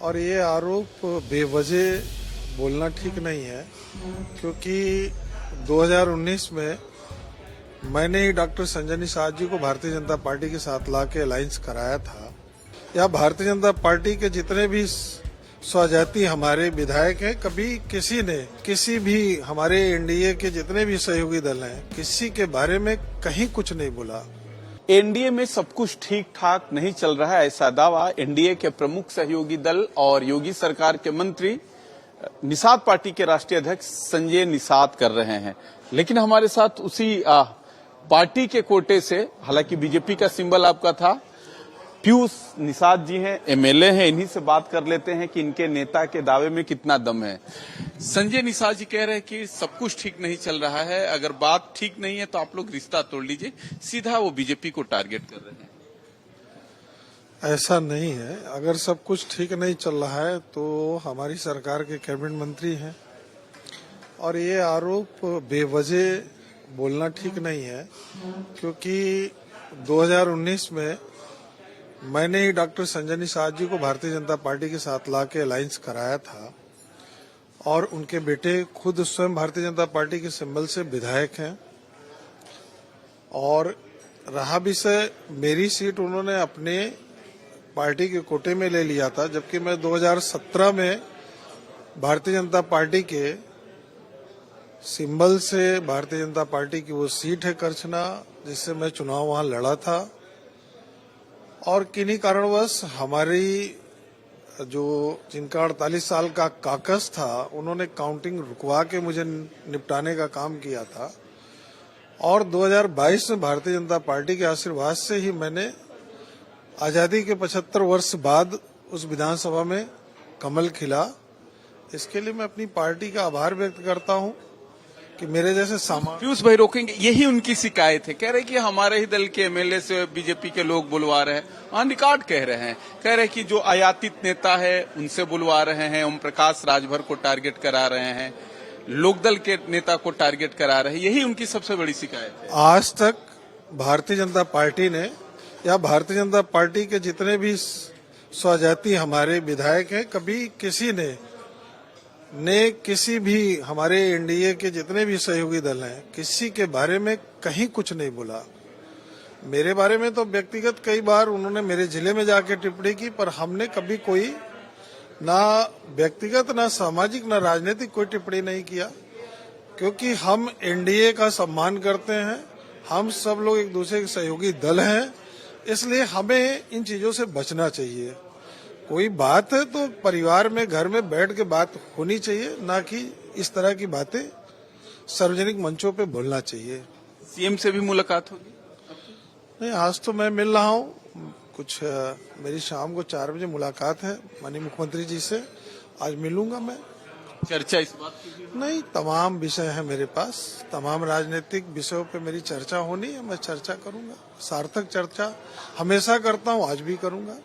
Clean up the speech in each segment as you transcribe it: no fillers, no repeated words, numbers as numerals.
और ये आरोप बेवजह बोलना ठीक नहीं है, क्योंकि 2019 में मैंने ही डॉक्टर संजय निषाद जी को भारतीय जनता पार्टी के साथ लाके अलायंस कराया था। या भारतीय जनता पार्टी के जितने भी स्वजाति हमारे विधायक हैं, कभी किसी भी हमारे एनडीए के जितने भी सहयोगी दल हैं, किसी के बारे में कहीं कुछ नहीं बोला। एनडीए में सब कुछ ठीक ठाक नहीं चल रहा है, ऐसा दावा एनडीए के प्रमुख सहयोगी दल और योगी सरकार के मंत्री निषाद पार्टी के राष्ट्रीय अध्यक्ष संजय निषाद कर रहे हैं। लेकिन हमारे साथ उसी पार्टी के कोटे से, हालांकि बीजेपी का सिंबल आपका था, पीयूष निषाद जी हैं, एमएलए हैं, इन्हीं से बात कर लेते हैं कि इनके नेता के दावे में कितना दम है। संजय निषाद जी कह रहे हैं कि सब कुछ ठीक नहीं चल रहा है, अगर बात ठीक नहीं है तो आप लोग रिश्ता तोड़ लीजिए, सीधा वो बीजेपी को टारगेट कर रहे हैं। ऐसा नहीं है, अगर सब कुछ ठीक नहीं चल रहा है तो हमारी सरकार के कैबिनेट मंत्री हैं, और ये आरोप बेवजह बोलना ठीक नहीं है, क्योंकि 2019 में मैंने ही डॉक्टर संजय निषाद जी को भारतीय जनता पार्टी के साथ लाके अलायंस कराया था, और उनके बेटे खुद स्वयं भारतीय जनता पार्टी के सिंबल से विधायक हैं। और रहा विषय मेरी सीट, उन्होंने अपने पार्टी के कोटे में ले लिया था, जबकि मैं 2017 में भारतीय जनता पार्टी के सिंबल से भारतीय जनता पार्टी की वो सीट है करछना, जिससे मैं चुनाव वहां लड़ा था। और किन्हीं कारणवश हमारी जिनका 48 साल का काकस था, उन्होंने काउंटिंग रुकवा के मुझे निपटाने का काम किया था। और 2022 में भारतीय जनता पार्टी के आशीर्वाद से ही मैंने आजादी के 75 वर्ष बाद उस विधानसभा में कमल खिला। इसके लिए मैं अपनी पार्टी का आभार व्यक्त करता हूं कि मेरे जैसे पीयूष भाई रोकेंगे, यही उनकी शिकायत है। कह रहे कि हमारे ही दल के एमएलए से बीजेपी के लोग बुलवा रहे हैं, अनरिकॉर्ड कह रहे हैं। कह रहे कि जो आयातित नेता है उनसे बुलवा रहे हैं, ओम प्रकाश राजभर को टारगेट करा रहे हैं, लोकदल के नेता को टारगेट करा रहे हैं, यही उनकी सबसे बड़ी शिकायत है। आज तक भारतीय जनता पार्टी ने या भारतीय जनता पार्टी के जितने भी स्वजाति हमारे विधायक हैं, कभी किसी भी हमारे एनडीए के जितने भी सहयोगी दल हैं, किसी के बारे में कहीं कुछ नहीं बोला। मेरे बारे में तो व्यक्तिगत कई बार उन्होंने मेरे जिले में जाके टिप्पणी की, पर हमने कभी कोई ना व्यक्तिगत, ना सामाजिक, ना राजनीतिक कोई टिप्पणी नहीं किया, क्योंकि हम एनडीए का सम्मान करते हैं। हम सब लोग एक दूसरे के सहयोगी दल हैं, इसलिए हमें इन चीजों से बचना चाहिए। कोई बात है तो परिवार में, घर में बैठ के बात होनी चाहिए, ना कि इस तरह की बातें सार्वजनिक मंचों पे बोलना चाहिए। सीएम से भी मुलाकात होगी? नहीं, आज तो मैं मिल रहा हूँ, कुछ मेरी शाम को 4 बजे मुलाकात है माननीय मुख्यमंत्री जी से, आज मिलूंगा मैं। चर्चा इस बात की? नहीं, तमाम विषय है मेरे पास, तमाम राजनीतिक विषयों पे मेरी चर्चा होनी है, मैं चर्चा करूंगा। सार्थक चर्चा हमेशा करता हूँ, आज भी करूंगा।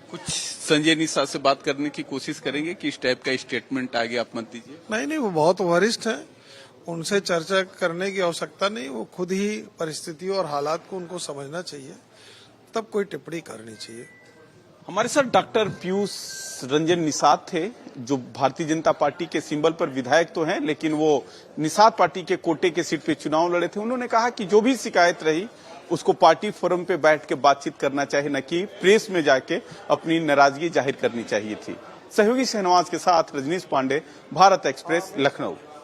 कुछ संजय निषाद से बात करने की कोशिश करेंगे कि इस टाइप का स्टेटमेंट आगे आप मत दीजिए? नहीं, वो बहुत वरिष्ठ हैं, उनसे चर्चा करने की आवश्यकता नहीं। वो खुद ही परिस्थितियों और हालात को उनको समझना चाहिए, तब कोई टिप्पणी करनी चाहिए। हमारे साथ डॉक्टर पीयूष रंजन निषाद थे, जो भारतीय जनता पार्टी के सिंबल पर विधायक तो हैं, लेकिन वो निषाद पार्टी के कोटे के सीट पे चुनाव लड़े थे। उन्होंने कहा कि जो भी शिकायत रही उसको पार्टी फोरम पे बैठ के बातचीत करना चाहिए, न कि प्रेस में जाके अपनी नाराजगी जाहिर करनी चाहिए थी। सहयोगी शहनवाज के साथ रजनीश पांडे, भारत एक्सप्रेस, लखनऊ।